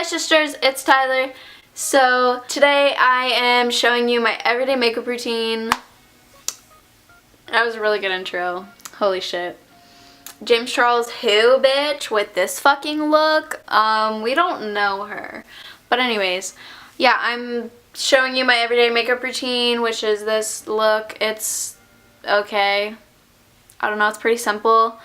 Hi sisters, it's Tyler. So today I am showing you my everyday makeup routine. That was a really good intro. Holy shit. James Charles who, bitch, with this fucking look? We don't know her. But anyways, yeah, I'm showing you my everyday makeup routine, which is this look. It's okay. I don't know, it's pretty simple.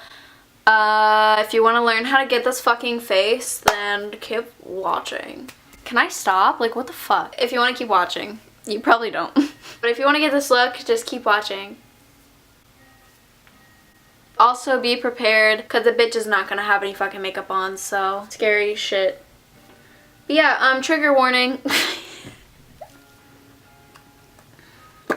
If you want to learn how to get this fucking face, then keep watching. Can I stop? Like, what the fuck? If you want to keep watching. You probably don't. But if you want to get this look, just keep watching. Also, be prepared, because the bitch is not going to have any fucking makeup on, so scary shit. But yeah, trigger warning.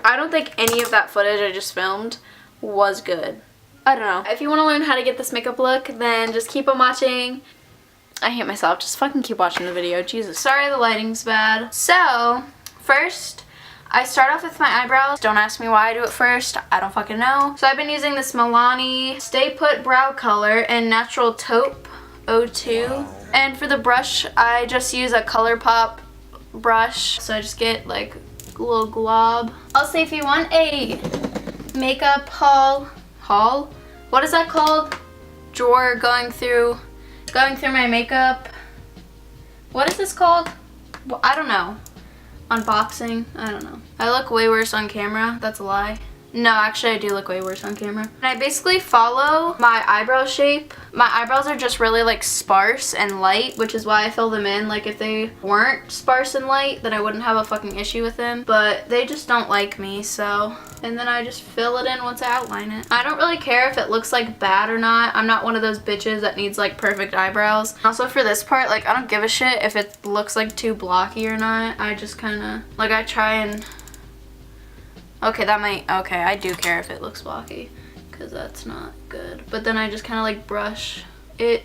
I don't think any of that footage I just filmed was good. I don't know. If you want to learn how to get this makeup look, then just keep on watching. I hate myself. Just fucking keep watching the video. Jesus. Sorry the lighting's bad. So, first, I start off with my eyebrows. Don't ask me why I do it first. I don't fucking know. So I've been using this Milani Stay Put Brow Color in Natural Taupe 02. And for the brush, I just use a ColourPop brush. So I just get like a little glob. Also, if you want a makeup haul, what is that called? Drawer going through my makeup. What is this called? Well, I don't know. Unboxing? I don't know. I look way worse on camera. That's a lie. No, actually I do look way worse on camera. And I basically follow my eyebrow shape. My eyebrows are just really like sparse and light, which is why I fill them in. Like if they weren't sparse and light, then I wouldn't have a fucking issue with them. But they just don't like me, so. And then I just fill it in once I outline it. I don't really care if it looks like bad or not. I'm not one of those bitches that needs like perfect eyebrows. Also for this part, like I don't give a shit if it looks like too blocky or not. I just kind of, like I try and, okay, I do care if it looks blocky, because that's not good. But then I just kind of like brush it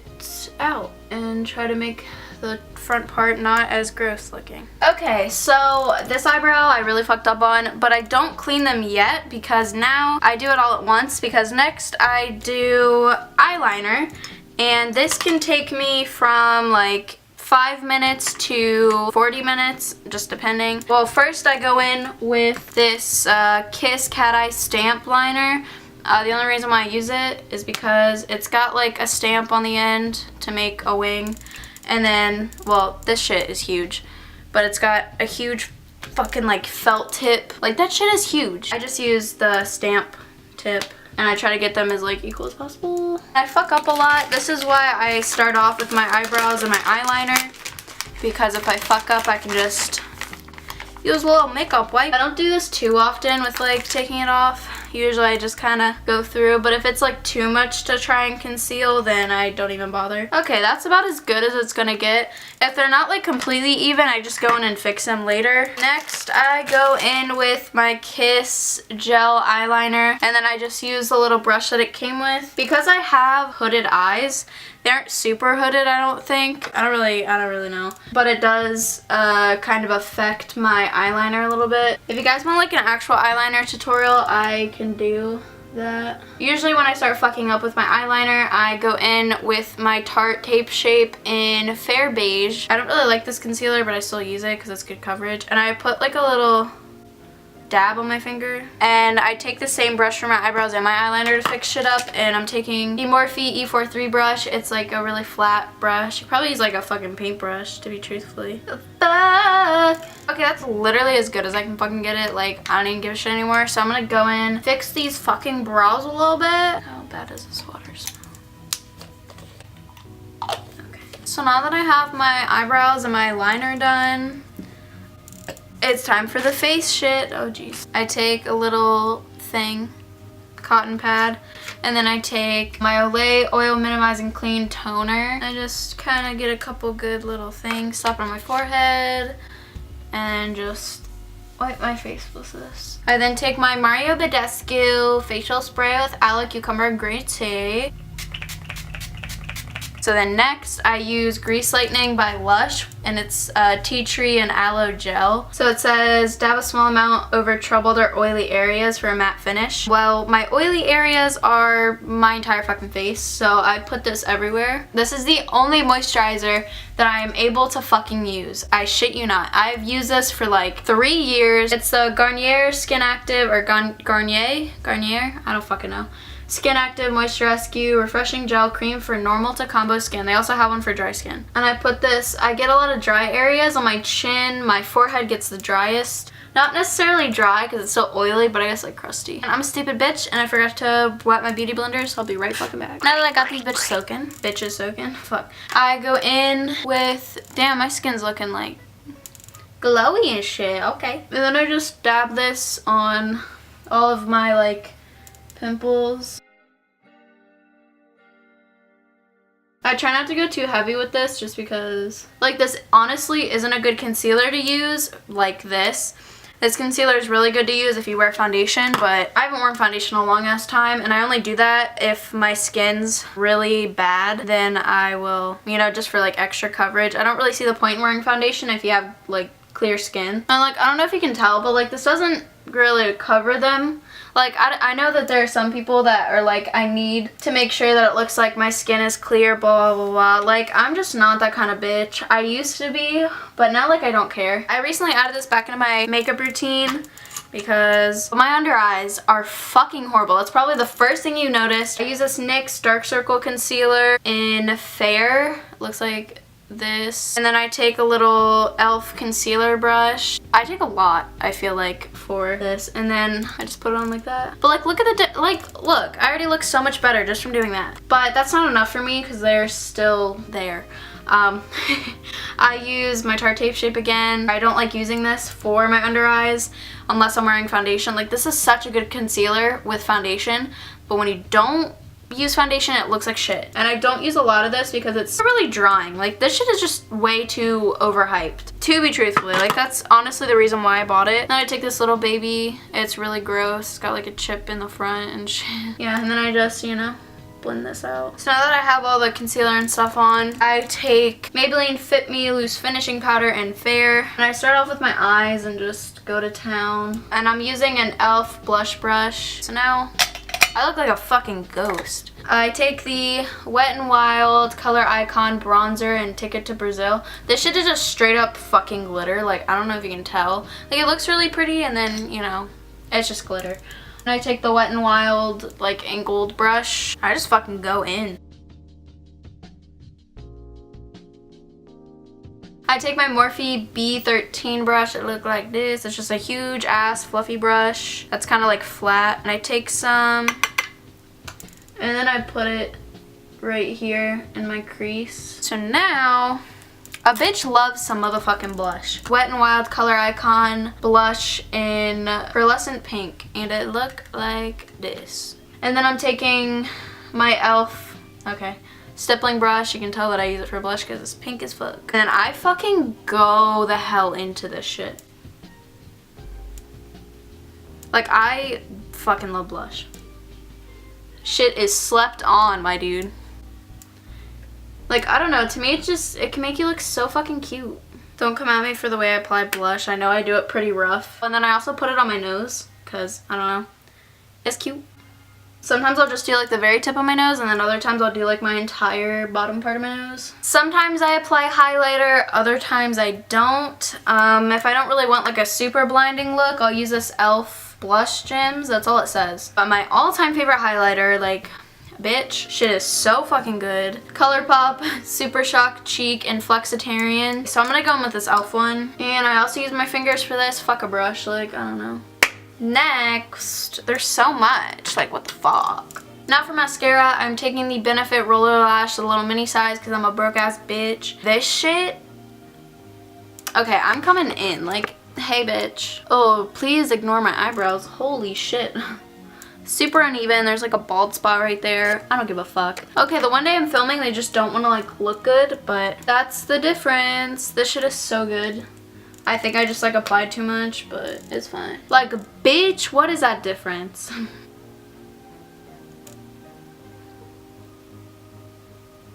out and try to make the front part not as gross looking. Okay, so this eyebrow I really fucked up on, but I don't clean them yet because now I do it all at once, because next I do eyeliner, and this can take me from like 5 minutes to 40 minutes, just depending. Well, first I go in with this Kiss Cat Eye Stamp Liner. The only reason why I use it is because it's got like a stamp on the end to make a wing. And then, well, this shit is huge, but it's got a huge fucking like felt tip. Like that shit is huge. I just use the stamp tip and I try to get them as like equal as possible. I fuck up a lot. This is why I start off with my eyebrows and my eyeliner, because if I fuck up I can just use a little makeup wipe. I don't do this too often with like taking it off. Usually I just kind of go through, but if it's like too much to try and conceal, then I don't even bother. Okay, that's about as good as it's gonna get. If they're not like completely even, I just go in and fix them later. Next, I go in with my Kiss gel eyeliner, and then I just use the little brush that it came with. Because I have hooded eyes, they aren't super hooded, I don't think. I don't really know. But it does kind of affect my eyeliner a little bit. If you guys want like an actual eyeliner tutorial, I can do that. Usually when I start fucking up with my eyeliner, I go in with my Tarte Tape Shape in Fair Beige. I don't really like this concealer, but I still use it because it's good coverage. And I put like a little dab on my finger, and I take the same brush for my eyebrows and my eyeliner to fix shit up, and I'm taking the Morphe E43 brush. It's like a really flat brush. You probably use like a fucking paintbrush, to be truthfully. The fuck? Okay, that's literally as good as I can fucking get it. Like, I don't even give a shit anymore, so I'm gonna go in, fix these fucking brows a little bit. How bad is this water smell? Okay. So now that I have my eyebrows and my liner done, it's time for the face shit. Oh jeez. I take a little thing, cotton pad, and then I take my Olay Oil Minimizing Clean Toner. I just kind of get a couple good little things, slap it on my forehead, and just wipe my face with this. I then take my Mario Badescu facial spray with aloe cucumber green tea. So then next I use Grease Lightning by Lush, and it's tea tree and aloe gel. So it says dab a small amount over troubled or oily areas for a matte finish. Well, my oily areas are my entire fucking face, so I put this everywhere. This is the only moisturizer that I am able to fucking use. I shit you not. I've used this for like 3 years. It's the Garnier Skin Active, or Garnier? I don't fucking know. Skin Active Moisture Rescue Refreshing Gel Cream for normal to combo skin. They also have one for dry skin. And I put this, I get a lot of dry areas on my chin. My forehead gets the driest. Not necessarily dry because it's still oily, but I guess like crusty. And I'm a stupid bitch and I forgot to wet my beauty blender, so I'll be right fucking back. Now that I got these bitches soaking, fuck. I go in with, damn, my skin's looking like glowy and shit, okay. And then I just dab this on all of my like pimples. I try not to go too heavy with this just because like this honestly isn't a good concealer to use like this. This concealer is really good to use if you wear foundation, but I haven't worn foundation in a long ass time, and I only do that if my skin's really bad. Then I will, you know, just for like extra coverage. I don't really see the point in wearing foundation if you have like clear skin. And like, I don't know if you can tell, but like this doesn't really cover them. Like, I know that there are some people that are like, I need to make sure that it looks like my skin is clear, blah, blah, blah. Like, I'm just not that kind of bitch. I used to be, but now, like, I don't care. I recently added this back into my makeup routine because my under eyes are fucking horrible. It's probably the first thing you noticed. I use this NYX Dark Circle Concealer in Fair. It looks like this, and then I take a little e.l.f. concealer brush. I take a lot, I feel like, for this, and then I just put it on like that. But like, look at the look, I already look so much better just from doing that. But that's not enough for me because they're still there. I use my Tarte Shape again. I don't like using this for my under eyes unless I'm wearing foundation. Like, this is such a good concealer with foundation, but when you don't use foundation, it looks like shit. And I don't use a lot of this because it's really drying. Like, this shit is just way too overhyped, to be truthfully. Like, that's honestly the reason why I bought it. Then I take this little baby. It's really gross. It's got like a chip in the front and shit. Yeah, and then I just, you know, blend this out. So now that I have all the concealer and stuff on, I take Maybelline Fit Me Loose Finishing Powder in Fair, and I start off with my eyes and just go to town. And I'm using an e.l.f. blush brush. So now I look like a fucking ghost. I take the Wet n Wild Color Icon Bronzer and Ticket to Brazil. This shit is just straight up fucking glitter. Like, I don't know if you can tell. Like, it looks really pretty, and then, you know, it's just glitter. And I take the Wet n Wild, like, angled brush. I just fucking go in. I take my Morphe B13 brush. It looks like this. It's just a huge ass fluffy brush that's kind of like flat. And I take some, and then I put it right here in my crease. So now, a bitch loves some motherfucking blush. Wet n Wild Color Icon blush in Pearlescent Pink, and it look like this. And then I'm taking my e.l.f. stippling brush. You can tell that I use it for blush because it's pink as fuck. And I fucking go the hell into this shit. Like, I fucking love blush. Shit is slept on, my dude. Like, I don't know, to me it can make you look so fucking cute. Don't come at me for the way I apply blush. I know I do it pretty rough. And then I also put it on my nose because, I don't know, it's cute. Sometimes I'll just do like the very tip of my nose, and then other times I'll do like my entire bottom part of my nose. Sometimes I apply highlighter, other times I don't. If I don't really want like a super blinding look, I'll use this e.l.f. Blush Gems. That's all it says. But my all-time favorite highlighter, like, bitch, shit is so fucking good. ColourPop Super Shock Cheek and Flexitarian. So I'm gonna go in with this e.l.f. one. And I also use my fingers for this. Fuck a brush, like, I don't know. Next, there's so much, like, what the fuck. Now for mascara, I'm taking the Benefit Roller Lash, the little mini size, because I'm a broke ass bitch. This shit, okay, I'm coming in, like, hey bitch. Oh, please ignore my eyebrows, holy shit. Super uneven, there's like a bald spot right there. I don't give a fuck. Okay, the one day I'm filming, they just don't want to like look good, but that's the difference. This shit is so good. I think I just like applied too much, but it's fine. Like, bitch, what is that difference?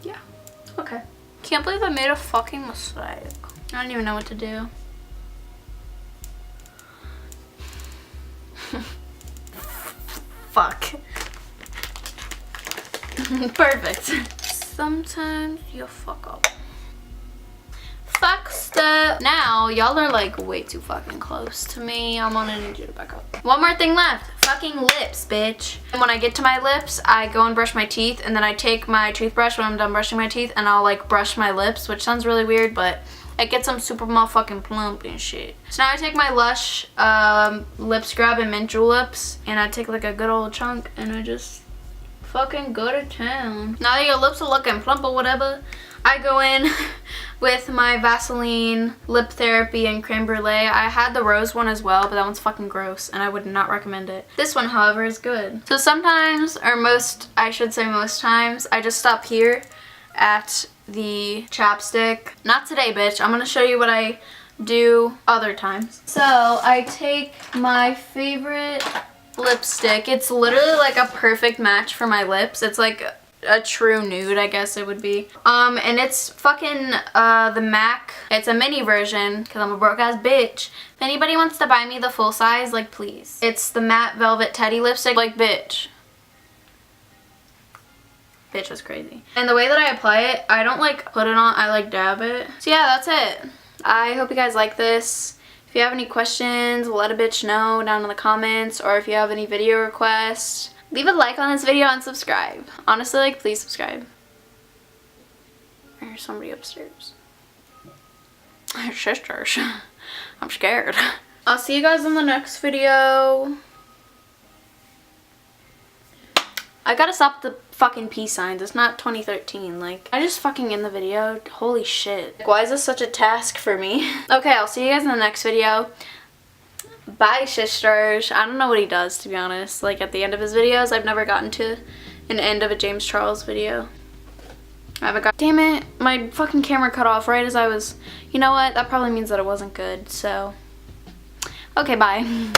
Yeah. Can't believe I made a fucking mistake. I don't even know what to do. Fuck. Perfect. Sometimes you fuck up. Fuck stuff. Now, y'all are like way too fucking close to me. I'm gonna need you to back up. One more thing left. Fucking lips, bitch. And when I get to my lips, I go and brush my teeth, and then I take my toothbrush when I'm done brushing my teeth, and I'll like brush my lips, which sounds really weird, but it gets them super motherfucking plump and shit. So now I take my Lush lip scrub and mint juleps, and I take like a good old chunk, and I just fucking go to town. Now that your lips are looking plump or whatever, I go in with my Vaseline Lip Therapy and Creme Brulee. I had the rose one as well, but that one's fucking gross and I would not recommend it. This one, however, is good. So sometimes, or I should say most times, I just stop here at the chapstick. Not today, bitch. I'm gonna show you what I do other times. So I take my favorite lipstick. It's literally like a perfect match for my lips. It's like a true nude, I guess it would be. And it's fucking the MAC. It's a mini version because I'm a broke ass bitch. If anybody wants to buy me the full size, like, please. It's the matte velvet teddy lipstick. Like, bitch. Bitch was crazy. And the way that I apply it, I don't like put it on, I like dab it. So yeah, that's it. I hope you guys like this. If you have any questions, let a bitch know down in the comments, or if you have any video requests, leave a like on this video and subscribe. Honestly, like, please subscribe. There's somebody upstairs. Sisters. I'm scared. I'll see you guys in the next video. I gotta stop the fucking peace signs. It's not 2013. Like, I just fucking end the video. Holy shit. Why is this such a task for me? Okay, I'll see you guys in the next video. Bye, sisters. I don't know what he does, to be honest. Like, at the end of his videos, I've never gotten to an end of a James Charles video. I haven't got— damn it, my fucking camera cut off right as I was— you know what? That probably means that it wasn't good, so. Okay, bye.